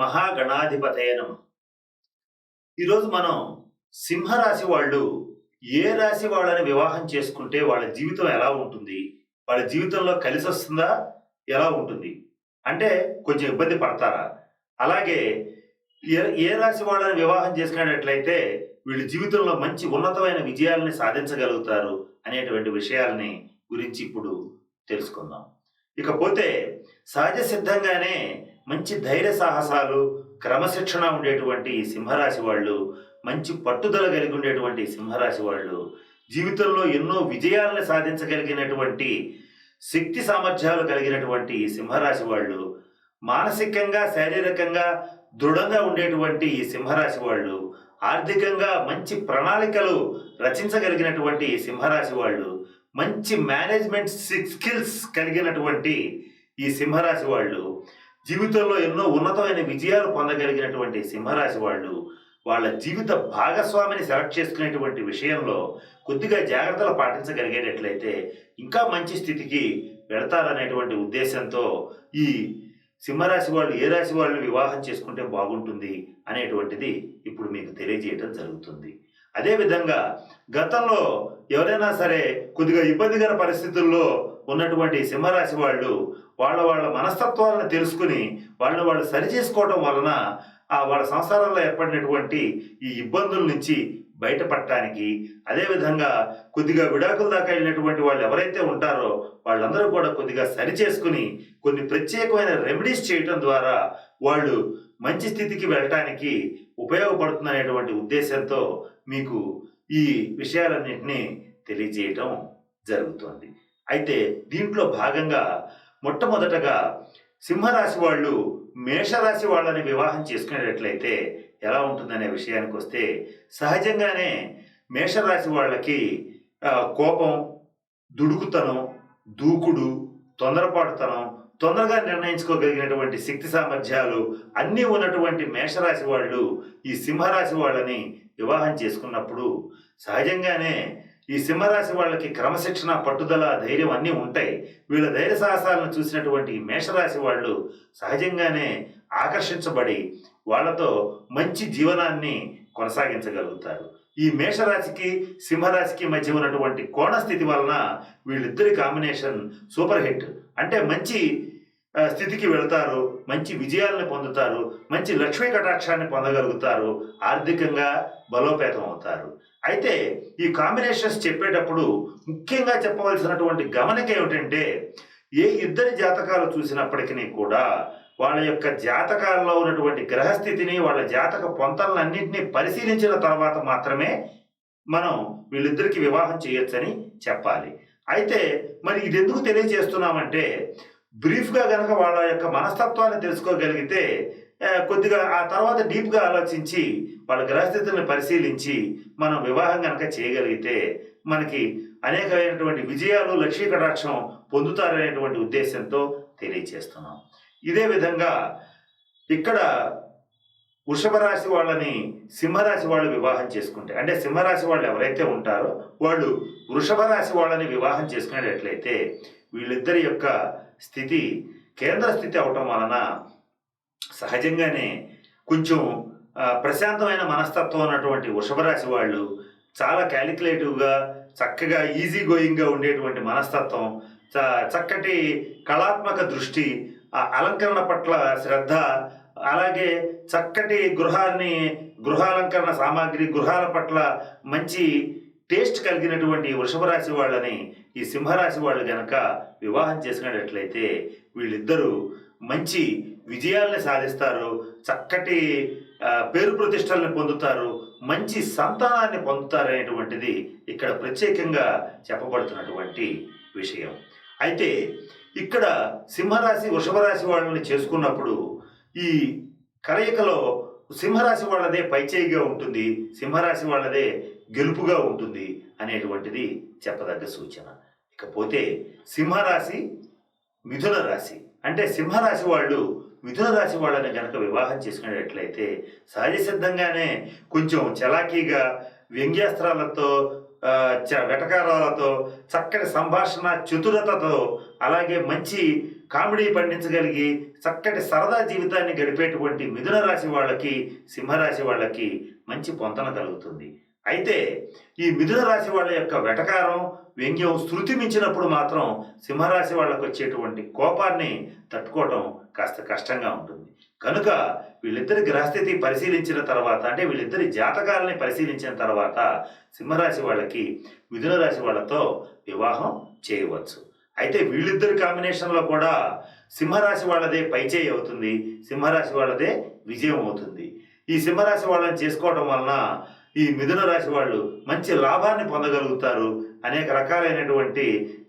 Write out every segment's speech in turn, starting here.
మహాగణాధిపతయ నమః. ఈరోజు మనం సింహరాశి వాళ్ళు ఏ రాశి వాళ్ళని వివాహం చేసుకుంటే వాళ్ళ జీవితం ఎలా ఉంటుంది? వాళ్ళ జీవితంలో కలిసొస్తుందా? ఎలా ఉంటుంది? అంటే కొంచెం ఇబ్బంది పడతారా? అలాగే ఏ ఏ రాశి వాళ్ళని వివాహం చేసుకునేటట్లయితే వీళ్ళ జీవితంలో మంచి ఉన్నతమైన విజయాలని సాధించగలుగుతారు అనేటువంటి విషయాల్ని గురించి ఇప్పుడు తెలుసుకుందాం. ఇకపోతే సహజ సిద్ధంగానే మంచి ధైర్య సాహసాలు, క్రమశిక్షణ ఉండేటువంటి ఈ సింహరాశి వాళ్ళు, మంచి పట్టుదల కలిగి ఉండేటువంటి ఈ సింహరాశి వాళ్ళు, జీవితంలో ఎన్నో విజయాలను సాధించగలిగినటువంటి శక్తి సామర్థ్యాలు కలిగినటువంటి ఈ సింహరాశి వాళ్ళు, మానసికంగా, శారీరకంగా దృఢంగా ఉండేటువంటి ఈ సింహరాశి వాళ్ళు, ఆర్థికంగా మంచి ప్రణాళికలు రచించగలిగినటువంటి ఈ సింహరాశి వాళ్ళు, మంచి మేనేజ్మెంట్ స్కిల్స్ కలిగినటువంటి ఈ సింహరాశి వాళ్ళు, జీవితంలో ఎన్నో ఉన్నతమైన విజయాలు పొందగలిగినటువంటి సింహరాశి వాళ్ళు, వాళ్ళ జీవిత భాగస్వామిని సెలెక్ట్ చేసుకునేటువంటి విషయంలో కొద్దిగా జాగ్రత్తలు పాటించగలిగేటట్లయితే ఇంకా మంచి స్థితికి వెళతారనేటువంటి ఉద్దేశంతో ఈ సింహరాశి వాళ్ళు ఏ రాశి వాళ్ళు వివాహం చేసుకుంటే బాగుంటుంది అనేటువంటిది ఇప్పుడు మీకు తెలియజేయటం జరుగుతుంది. అదేవిధంగా గతంలో ఎవరైనా సరే కొద్దిగా ఇబ్బందికర పరిస్థితుల్లో ఉన్నటువంటి సింహరాశి వాళ్ళు వాళ్ళ మనస్తత్వాలను తెలుసుకుని వాళ్ళు సరి చేసుకోవడం వలన వాళ్ళ సంసారంలో ఏర్పడినటువంటి ఈ ఇబ్బందుల నుంచి బయటపడటానికి, అదేవిధంగా కొద్దిగా విడాకుల దాకా వెళ్ళినటువంటి వాళ్ళు ఎవరైతే ఉంటారో వాళ్ళందరూ కూడా కొద్దిగా సరి చేసుకుని కొన్ని ప్రత్యేకమైన రెమెడీస్ చేయటం ద్వారా వాళ్ళు మంచి స్థితికి వెళ్ళటానికి ఉపయోగపడుతుందనేటువంటి ఉద్దేశంతో మీకు ఈ విషయాలన్నింటినీ తెలియజేయటం జరుగుతుంది. అయితే దీంట్లో భాగంగా మొట్టమొదటగా సింహరాశి వాళ్ళు మేషరాశి వాళ్ళని వివాహం చేసుకునేటట్లయితే ఎలా ఉంటుందనే విషయానికి వస్తే, సహజంగానే మేషరాశి వాళ్ళకి కోపం, దుడుకుతనం, దూకుడు, తొందరపాటుతనం, తొందరగా నిర్ణయించుకోగలిగినటువంటి శక్తి సామర్థ్యాలు అన్నీ ఉన్నటువంటి మేషరాశి వాళ్ళు ఈ సింహరాశి వాళ్ళని వివాహం చేసుకున్నప్పుడు సహజంగానే ఈ సింహరాశి వాళ్ళకి క్రమశిక్షణ, పట్టుదల, ధైర్యం అన్నీ ఉంటాయి. వీళ్ళ ధైర్య సాహసాలను చూసినటువంటి ఈ మేషరాశి వాళ్ళు సహజంగానే ఆకర్షించబడి వాళ్ళతో మంచి జీవనాన్ని కొనసాగించగలుగుతారు. ఈ మేషరాశికి సింహరాశికి మధ్య ఉన్నటువంటి కోణస్థితి వలన వీళ్ళిద్దరి కాంబినేషన్ సూపర్ హిట్. అంటే మంచి స్థితికి వెళతారు, మంచి విజయాలను పొందుతారు, మంచి లక్ష్మీ కటాక్షాన్ని పొందగలుగుతారు, ఆర్థికంగా బలోపేతం అవుతారు. అయితే ఈ కాంబినేషన్స్ చెప్పేటప్పుడు ముఖ్యంగా చెప్పవలసినటువంటి గమనిక ఏమిటంటే, ఏ ఇద్దరి జాతకాలు చూసినప్పటికీ కూడా వాళ్ళ యొక్క జాతకాల్లో ఉన్నటువంటి గ్రహస్థితిని, వాళ్ళ జాతక పొంతలన్నింటినీ పరిశీలించిన తర్వాత మాత్రమే మనం వీళ్ళిద్దరికి వివాహం చేయొచ్చని చెప్పాలి. అయితే మరి ఇది ఎందుకు తెలియజేస్తున్నామంటే, బ్రీఫ్గా గనక వాళ్ళ యొక్క మనస్తత్వాన్ని తెలుసుకోగలిగితే కొద్దిగా ఆ తర్వాత డీప్గా ఆలోచించి వాళ్ళ గ్రహస్థితులను పరిశీలించి మనం వివాహం కనుక చేయగలిగితే మనకి అనేకమైనటువంటి విజయాలు, లక్ష్మీ కటాక్షం పొందుతారనేటువంటి ఉద్దేశంతో తెలియజేస్తున్నాం. ఇదే విధంగా ఇక్కడ వృషభ రాశి వాళ్ళని సింహరాశి వాళ్ళు వివాహం చేసుకుంటే, అంటే సింహరాశి వాళ్ళు ఎవరైతే ఉంటారో వాళ్ళు వృషభ రాశి వాళ్ళని వివాహం చేసుకునేటట్లయితే వీళ్ళిద్దరి యొక్క స్థితి కేంద్ర స్థితి అవటం వలన సహజంగానే కొంచెం ప్రశాంతమైన మనస్తత్వం ఉన్నటువంటి వృషభ రాశి వాళ్ళు చాలా క్యాలిక్యులేటివ్గా, చక్కగా ఈజీ గోయింగ్గా ఉండేటువంటి మనస్తత్వం, చక్కటి కళాత్మక దృష్టి, అలంకరణ పట్ల శ్రద్ధ, అలాగే చక్కటి గృహాలంకరణ సామాగ్రి, గృహాల పట్ల మంచి టేస్ట్ కలిగినటువంటి వృషభ రాశి వాళ్ళని ఈ సింహరాశి వాళ్ళు గనక వివాహం చేసుకునేటట్లయితే వీళ్ళిద్దరూ మంచి విజయాల్ని సాధిస్తారు, చక్కటి పేరు ప్రతిష్టల్ని పొందుతారు, మంచి సంతానాన్ని పొందుతారు అనేటువంటిది ఇక్కడ ప్రత్యేకంగా చెప్పబడుతున్నటువంటి విషయం. అయితే ఇక్కడ సింహరాశి వృషభ రాశి వాళ్ళని చేసుకున్నప్పుడు ఈ కలయికలో సింహరాశి వాళ్ళదే పైచేయిగా ఉంటుంది, సింహరాశి వాళ్ళదే గెలుపుగా ఉంటుంది అనేటువంటిది చెప్పదగ్గ సూచన. ఇకపోతే సింహరాశి మిథున రాశి, అంటే సింహరాశి వాళ్ళు మిథున రాశి వాళ్ళని కనుక వివాహం చేసుకునేటట్లయితే సహజ సిద్ధంగానే కొంచెం చలాకీగా, వ్యంగ్యాస్త్రాలతో, వెటకారాలతో, చక్కటి సంభాషణ చతురతతో, అలాగే మంచి కామెడీ పండించగలిగి చక్కటి సరదా జీవితాన్ని గడిపేటువంటి మిథున రాశి వాళ్ళకి, సింహరాశి వాళ్ళకి మంచి పొంతన కలుగుతుంది. అయితే ఈ మిథున రాశి వాళ్ళ యొక్క వెటకారం, వ్యంగ్యం శృతి మించినప్పుడు మాత్రం సింహరాశి వాళ్ళకు వచ్చేటువంటి కోపాన్ని తట్టుకోవటం కాస్త కష్టంగా ఉంటుంది. కనుక వీళ్ళిద్దరి గ్రహస్థితి పరిశీలించిన తర్వాత, అంటే వీళ్ళిద్దరి జాతకాలని పరిశీలించిన తర్వాత సింహరాశి వాళ్ళకి మిథున రాశి వాళ్ళతో వివాహం చేయవచ్చు. అయితే వీళ్ళిద్దరి కాంబినేషన్లో కూడా సింహరాశి వాళ్ళదే పైచేయి అవుతుంది, సింహరాశి వాళ్ళదే విజయం అవుతుంది. ఈ సింహరాశి వాళ్ళని చేసుకోవడం వలన ఈ మిథున రాశి వాళ్ళు మంచి లాభాన్ని పొందగలుగుతారు, అనేక రకాలైనటువంటి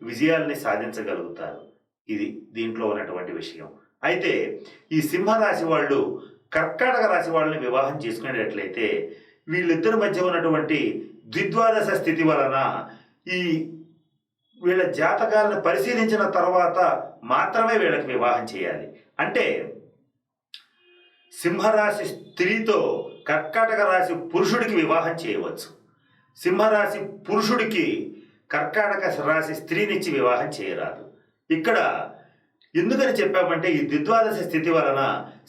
విజయాల్ని సాధించగలుగుతారు. ఇది దీంట్లో ఉన్నటువంటి విషయం. అయితే ఈ సింహరాశి వాళ్ళు కర్కాటక రాశి వాళ్ళని వివాహం చేసుకునేటట్లయితే వీళ్ళిద్దరి మధ్య ఉన్నటువంటి ద్విద్వాదశ స్థితి వలన ఈ వీళ్ళ జాతకాలను పరిశీలించిన తర్వాత మాత్రమే వీళ్ళకి వివాహం చేయాలి. అంటే సింహరాశి స్త్రీతో కర్కాటక రాశి పురుషుడికి వివాహం చేయవచ్చు. సింహరాశి పురుషుడికి కర్కాటక రాశి స్త్రీనిచ్చి వివాహం చేయరాదు. ఇక్కడ ఎందుకని చెప్పామంటే ఈ ద్విద్వాదశ స్థితి వలన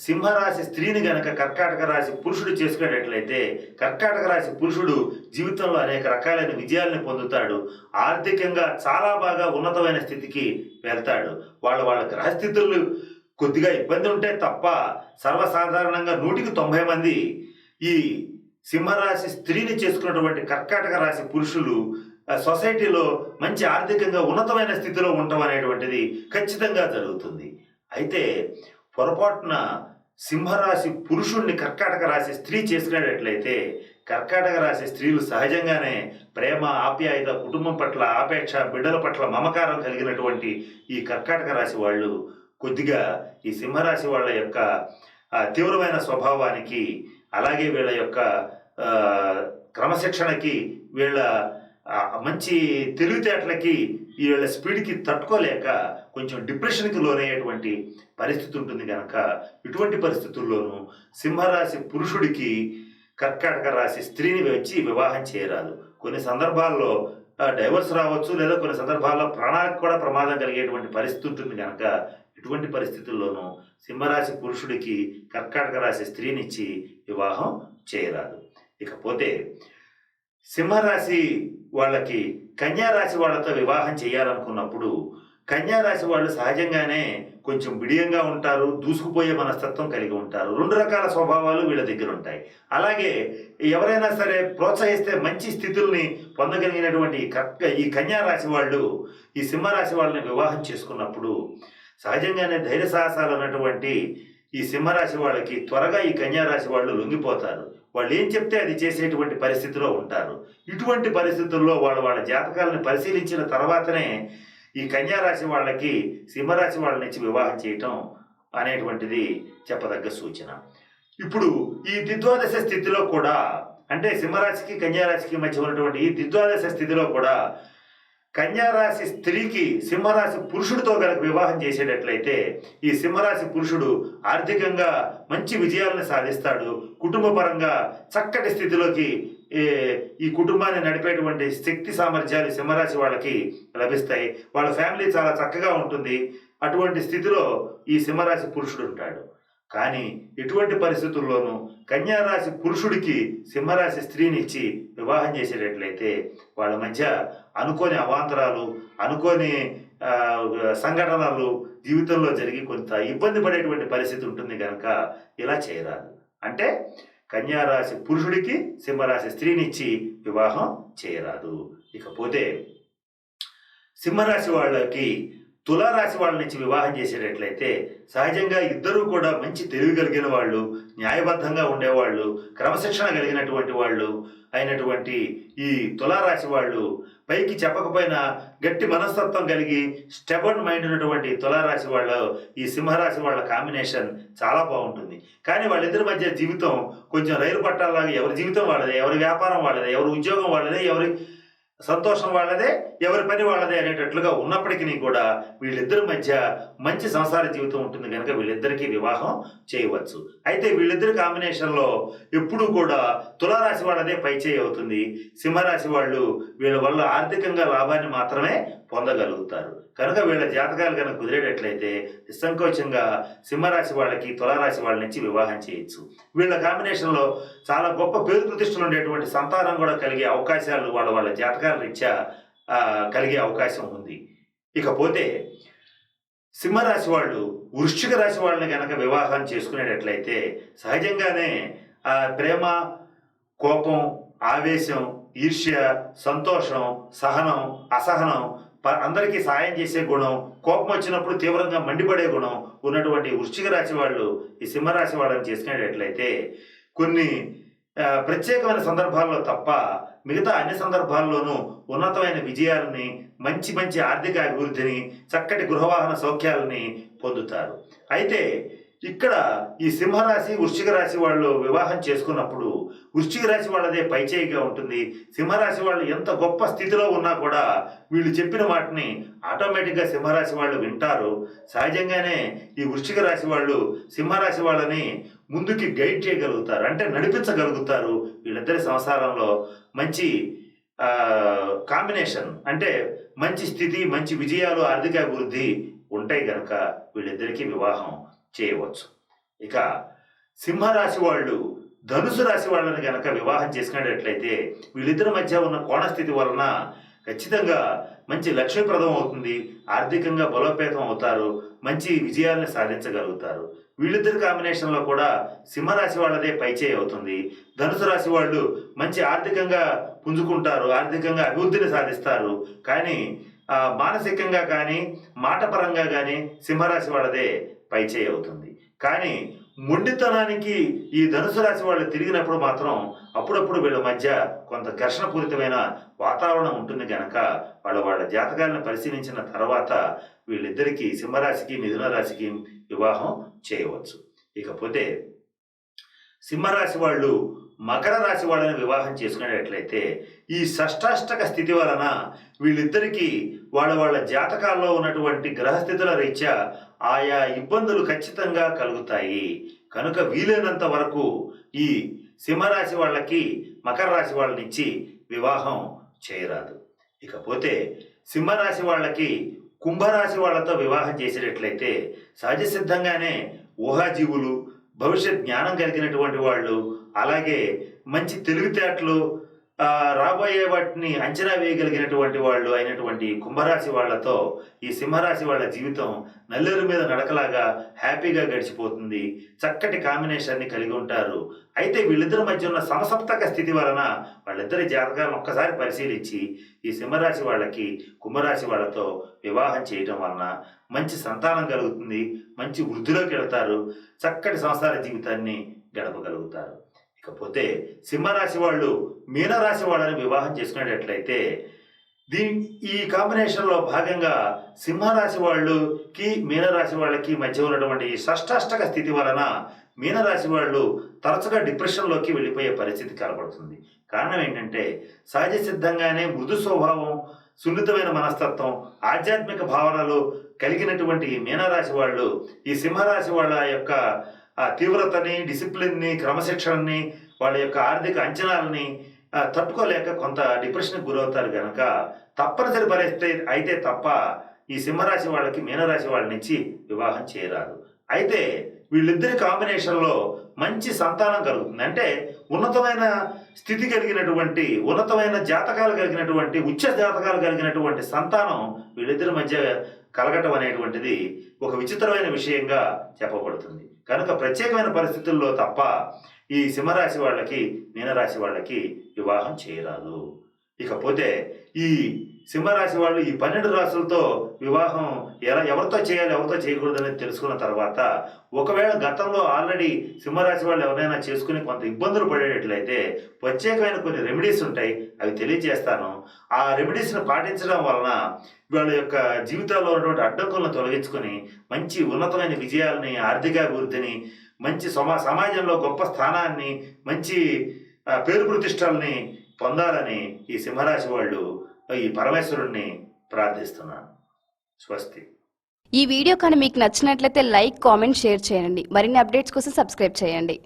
సింహరాశి స్త్రీని గనక కర్కాటక రాశి పురుషుడు చేసుకునేటట్లయితే కర్కాటక రాశి పురుషుడు జీవితంలో అనేక రకాలైన విజయాలను పొందుతాడు, ఆర్థికంగా చాలా బాగా ఉన్నతమైన స్థితికి వెళ్తాడు. వాళ్ళ గ్రహస్థితులు కొద్దిగా ఇబ్బంది ఉంటే తప్ప సర్వసాధారణంగా 100కి 90 మంది ఈ సింహరాశి స్త్రీని చేసుకున్నటువంటి కర్కాటక రాశి పురుషులు సొసైటీలో మంచి ఆర్థికంగా ఉన్నతమైన స్థితిలో ఉండటం అనేటువంటిది ఖచ్చితంగా జరుగుతుంది. అయితే పొరపాటున సింహరాశి పురుషుణ్ణి కర్కాటక రాశి స్త్రీ చేసుకునేటట్లయితే కర్కాటక రాశి స్త్రీలు సహజంగానే ప్రేమ, ఆప్యాయత, కుటుంబం పట్ల ఆపేక్ష, బిడ్డల పట్ల మమకారం కలిగినటువంటి ఈ కర్కాటక రాశి వాళ్ళు కొద్దిగా ఈ సింహరాశి వాళ్ళ యొక్క తీవ్రమైన స్వభావానికి, అలాగే వీళ్ళ యొక్క క్రమశిక్షణకి, వీళ్ళ మంచి తెలివితేటలకి, వీళ్ళ స్పీడ్కి తట్టుకోలేక కొంచెం డిప్రెషన్కి లోనయ్యేటువంటి పరిస్థితి ఉంటుంది. కనుక ఇటువంటి పరిస్థితుల్లోనూ సింహరాశి పురుషుడికి కర్కాటక రాశి స్త్రీని వచ్చి వివాహం చేయరాదు. కొన్ని సందర్భాల్లో డైవర్స్ రావచ్చు, లేదా కొన్ని సందర్భాల్లో ప్రాణాలకు కూడా ప్రమాదం కలిగేటువంటి పరిస్థితి ఉంటుంది. కనుక ఇటువంటి పరిస్థితుల్లోనూ సింహరాశి పురుషుడికి కర్కాటక రాశి స్త్రీనిచ్చి వివాహం చేయరాదు. ఇకపోతే సింహరాశి వాళ్ళకి కన్యారాశి వాళ్ళతో వివాహం చేయాలనుకున్నప్పుడు కన్యారాశి వాళ్ళు సహజంగానే కొంచెం బిడియంగా ఉంటారు, దూసుకుపోయే మనస్తత్వం కలిగి ఉంటారు. 2 రకాల స్వభావాలు వీళ్ళ దగ్గర ఉంటాయి. అలాగే ఎవరైనా సరే ప్రోత్సహిస్తే మంచి స్థితుల్ని పొందగలిగినటువంటి ఈ కన్యారాశి వాళ్ళు ఈ సింహరాశి వాళ్ళని వివాహం చేసుకున్నప్పుడు సహజంగానే ధైర్య సాహసాలు అన్నటువంటి ఈ సింహరాశి వాళ్ళకి త్వరగా ఈ కన్యారాశి వాళ్ళు లొంగిపోతారు. వాళ్ళు ఏం చెప్తే అది చేసేటువంటి పరిస్థితిలో ఉంటారు. ఇటువంటి పరిస్థితుల్లో వాళ్ళ జాతకాలను పరిశీలించిన తర్వాతనే ఈ కన్యారాశి వాళ్ళకి సింహరాశి వాళ్ళ నుంచి వివాహం చేయటం అనేటువంటిది చెప్పదగ్గ సూచన. ఇప్పుడు ఈ ద్విద్వాదశ స్థితిలో కూడా, అంటే సింహరాశికి కన్యారాశికి మధ్య ఉన్నటువంటి ఈ ద్విద్వాదశ స్థితిలో కూడా కన్యారాశి స్త్రీకి సింహరాశి పురుషుడితో కనుక వివాహం చేసేటట్లయితే ఈ సింహరాశి పురుషుడు ఆర్థికంగా మంచి విజయాలను సాధిస్తాడు, కుటుంబపరంగా చక్కటి స్థితిలోకి ఈ కుటుంబాన్ని నడిపేటువంటి శక్తి సామర్థ్యాలు సింహరాశి వాళ్ళకి లభిస్తాయి. వాళ్ళ ఫ్యామిలీ చాలా చక్కగా ఉంటుంది. అటువంటి స్థితిలో ఈ సింహరాశి పురుషుడు ఉంటాడు. కానీ ఎటువంటి పరిస్థితుల్లోనూ కన్యారాశి పురుషుడికి సింహరాశి స్త్రీనిచ్చి వివాహం చేసేటట్లయితే వాళ్ళ మధ్య అనుకోని అవాంతరాలు, అనుకోని సంఘటనలు జీవితంలో జరిగి కొంత ఇబ్బంది పడేటువంటి పరిస్థితి ఉంటుంది. కనుక ఇలా చేయరాదు. అంటే కన్యారాశి పురుషుడికి సింహరాశి స్త్రీనిచ్చి వివాహం చేయరాదు. ఇకపోతే సింహరాశి వాళ్ళకి తులారాశి వాళ్ళ నుంచి వివాహం చేసేటట్లయితే సహజంగా ఇద్దరూ కూడా మంచి తెలివి కలిగిన వాళ్ళు, న్యాయబద్ధంగా ఉండేవాళ్ళు, క్రమశిక్షణ కలిగినటువంటి వాళ్ళు అయినటువంటి ఈ తులారాశి వాళ్ళు పైకి చెప్పకపోయినా గట్టి మనస్తత్వం కలిగి స్టెబర్న్ మైండ్ ఉన్నటువంటి తులారాశి వాళ్ళు ఈ సింహరాశి వాళ్ళ కాంబినేషన్ చాలా బాగుంటుంది. కానీ వాళ్ళిద్దరి మధ్య జీవితం కొంచెం రైలు పట్టాలలాగా ఎవరి జీవితం వాళ్ళదే, ఎవరి వ్యాపారం వాళ్ళదే, ఎవరి ఉద్యోగం వాళ్ళదే, ఎవరి సంతోషం వాళ్ళదే, ఎవరి పని వాళ్ళదే అనేటట్లుగా ఉన్నప్పటికీ కూడా వీళ్ళిద్దరి మధ్య మంచి సంసార జీవితం ఉంటుంది. కనుక వీళ్ళిద్దరికీ వివాహం చేయవచ్చు. అయితే వీళ్ళిద్దరి కాంబినేషన్లో ఎప్పుడూ కూడా తులారాశి వాళ్ళదే పైచేయి అవుతుంది. సింహరాశి వాళ్ళు వీళ్ళ వల్ల ఆర్థికంగా లాభాన్ని మాత్రమే పొందగలుగుతారు. కనుక వీళ్ళ జాతకాలు కనుక కుదిరేటట్లయితే నిస్సంకోచంగా సింహరాశి వాళ్ళకి తులారాశి వాళ్ళ నుంచి వివాహం చేయొచ్చు. వీళ్ళ కాంబినేషన్లో చాలా గొప్ప పేరు ప్రతిష్టలు ఉండేటువంటి సంతానం కూడా కలిగే అవకాశాలు వాళ్ళ వాళ్ళ జాతకాల రీత్యా కలిగే అవకాశం ఉంది. ఇకపోతే సింహరాశి వాళ్ళు వృశ్చిక రాశి వాళ్ళని కనుక వివాహం చేసుకునేటట్లయితే సహజంగానే ప్రేమ, కోపం, ఆవేశం, ఈర్ష్య, సంతోషం, సహనం, అసహనం, అందరికీ సాయం చేసే గుణం, కోపం వచ్చినప్పుడు తీవ్రంగా మండిపడే గుణం ఉన్నటువంటి వృశ్చిక రాశి వాళ్ళు ఈ సింహరాశి వాళ్ళని చేసుకునేటట్లయితే కొన్ని ప్రత్యేకమైన సందర్భాల్లో తప్ప మిగతా అన్ని సందర్భాల్లోనూ ఉన్నతమైన విజయాలని, మంచి మంచి ఆర్థిక అభివృద్ధిని, చక్కటి గృహవాహన సౌఖ్యాలని పొందుతారు. అయితే ఇక్కడ ఈ సింహరాశి వృశ్చిక రాశి వాళ్ళు వివాహం చేసుకున్నప్పుడు వృశ్చిక రాశి వాళ్ళదే పైచేయిగా ఉంటుంది. సింహరాశి వాళ్ళు ఎంత గొప్ప స్థితిలో ఉన్నా కూడా వీళ్ళు చెప్పిన వాటిని ఆటోమేటిక్గా సింహరాశి వాళ్ళు వింటారు. సహజంగానే ఈ వృశ్చిక రాశి వాళ్ళు సింహరాశి వాళ్ళని ముందుకి గైడ్ చేయగలుగుతారు, అంటే నడిపించగలుగుతారు. వీళ్ళిద్దరి సంసారంలో మంచి కాంబినేషన్, అంటే మంచి స్థితి, మంచి విజయాలు, ఆర్థిక అభివృద్ధి ఉంటాయి కనుక వీళ్ళిద్దరికీ వివాహం చేయవచ్చు. ఇక సింహరాశి వాళ్ళు ధనుసు రాశి వాళ్ళని కనుక వివాహం చేసుకునేటట్లయితే వీళ్ళిద్దరి మధ్య ఉన్న కోణస్థితి వలన ఖచ్చితంగా మంచి లక్ష్మీప్రదం అవుతుంది. ఆర్థికంగా బలోపేతం అవుతారు, మంచి విజయాలను సాధించగలుగుతారు. వీళ్ళిద్దరి కాంబినేషన్లో కూడా సింహరాశి వాళ్ళదే పైచేయి అవుతుంది. ధనుసు రాశి వాళ్ళు మంచి ఆర్థికంగా పుంజుకుంటారు, ఆర్థికంగా అభివృద్ధిని సాధిస్తారు. కానీ మానసికంగా కానీ మాటపరంగా కానీ సింహరాశి వాళ్ళదే పైచేయి అవుతుంది. కానీ మొండితనానికి ఈ ధనుసు రాశి వాళ్ళు తిరిగినప్పుడు మాత్రం అప్పుడప్పుడు వీళ్ళ మధ్య కొంత ఘర్షణపూరితమైన వాతావరణం ఉంటుంది కనుక వాళ్ళ జాతకాలను పరిశీలించిన తర్వాత వీళ్ళిద్దరికీ సింహరాశికి మిథున రాశికి వివాహం చేయవచ్చు. ఇకపోతే సింహరాశి వాళ్ళు మకర రాశి వాళ్ళని వివాహం చేసుకునేటట్లయితే ఈ షష్టాష్టక స్థితి వలన వీళ్ళిద్దరికీ వాళ్ళ జాతకాల్లో ఉన్నటువంటి గ్రహస్థితుల రీత్యా ఆయా ఇబ్బందులు ఖచ్చితంగా కలుగుతాయి. కనుక వీలైనంత వరకు ఈ సింహరాశి వాళ్ళకి మకర రాశి వాళ్ళనిచ్చి వివాహం చేయరాదు. ఇకపోతే సింహరాశి వాళ్ళకి కుంభరాశి వాళ్ళతో వివాహం చేసేటట్లయితే సహజ సిద్ధంగానే ఊహాజీవులు, భవిష్యత్ జ్ఞానం కలిగినటువంటి వాళ్ళు, అలాగే మంచి తెలివితేటలు, రాబోయే వాటిని అంచనా వేయగలిగినటువంటి వాళ్ళు అయినటువంటి కుంభరాశి వాళ్లతో ఈ సింహరాశి వాళ్ళ జీవితం నల్లేరు మీద నడకలాగా హ్యాపీగా గడిచిపోతుంది. చక్కటి కాంబినేషన్ని కలిగి ఉంటారు. అయితే వీళ్ళిద్దరి మధ్య ఉన్న సమసప్తక స్థితి వలన వాళ్ళిద్దరి జాతకాలను ఒక్కసారి పరిశీలించి ఈ సింహరాశి వాళ్ళకి కుంభరాశి వాళ్ళతో వివాహం చేయటం వలన మంచి సంతానం కలుగుతుంది, మంచి వృద్ధిలోకి వెళతారు, చక్కటి సంసార జీవితాన్ని గడపగలుగుతారు. ఇకపోతే సింహరాశి వాళ్ళు మీనరాశి వాళ్ళని వివాహం చేసుకునేటట్లయితే ఈ కాంబినేషన్లో భాగంగా సింహరాశి వాళ్ళకి మీనరాశి వాళ్ళకి మధ్య ఉన్నటువంటి ఈ షష్టాష్టక స్థితి వలన మీనరాశి వాళ్ళు తరచుగా డిప్రెషన్లోకి వెళ్ళిపోయే పరిస్థితి కనబడుతుంది. కారణం ఏంటంటే సహజ సిద్ధంగానే మృదు స్వభావం, సున్నితమైన మనస్తత్వం, ఆధ్యాత్మిక భావనలు కలిగినటువంటి ఈ మీనరాశి వాళ్ళు ఈ సింహరాశి వాళ్ళ యొక్క తీవ్రతని, డిసిప్లిన్ని, క్రమశిక్షణని, వాళ్ళ యొక్క ఆర్థిక అంచనాలని తట్టుకోలేక కొంత డిప్రెషన్కి గురవుతారు కనుక తప్పనిసరి పరిస్థితి అయితే తప్ప ఈ సింహరాశి వాళ్ళకి మీనరాశి వాళ్ళ నుంచి వివాహం చేయరాదు. అయితే వీళ్ళిద్దరి కాంబినేషన్లో మంచి సంతానం కలుగుతుంది. అంటే ఉన్నతమైన స్థితి కలిగినటువంటి, ఉన్నతమైన జాతకాలు కలిగినటువంటి, ఉచ్చ జాతకాలు కలిగినటువంటి సంతానం వీళ్ళిద్దరి మధ్య కలగటం అనేటువంటిది ఒక విచిత్రమైన విషయంగా చెప్పబడుతుంది. కనుక ప్రత్యేకమైన పరిస్థితుల్లో తప్ప ఈ సింహరాశి వాళ్ళకి మీనరాశి వాళ్ళకి వివాహం చేయరాదు. ఇకపోతే ఈ సింహరాశి వాళ్ళు ఈ 12 రాశులతో వివాహం ఎవరితో చేయాలి, ఎవరితో చేయకూడదు అనేది తెలుసుకున్న తర్వాత ఒకవేళ గతంలో ఆల్రెడీ సింహరాశి వాళ్ళు ఎవరైనా చేసుకుని కొంత ఇబ్బందులు పడేటట్లయితే ప్రత్యేకమైన కొన్ని రెమెడీస్ ఉంటాయి, అవి తెలియజేస్తాను. ఆ రెమెడీస్ని పాటించడం వలన వాళ్ళ యొక్క జీవితాల్లో ఉన్నటువంటి అడ్డంకులను తొలగించుకొని మంచి ఉన్నతమైన విజయాలని, ఆర్థికాభివృద్ధిని, మంచి సమాజంలో గొప్ప స్థానాన్ని, మంచి పేరు ప్రతిష్టల్ని పొందాలని ఈ సింహరాశి వాళ్ళు ఈ పరమేశ్వరుణ్ణి ప్రార్థిస్తున్నాను. స్వస్తి. ఈ వీడియో కానీ మీకు నచ్చినట్లయితే లైక్, కామెంట్, షేర్ చేయండి. మరిన్ని అప్డేట్స్ కోసం సబ్స్క్రైబ్ చేయండి.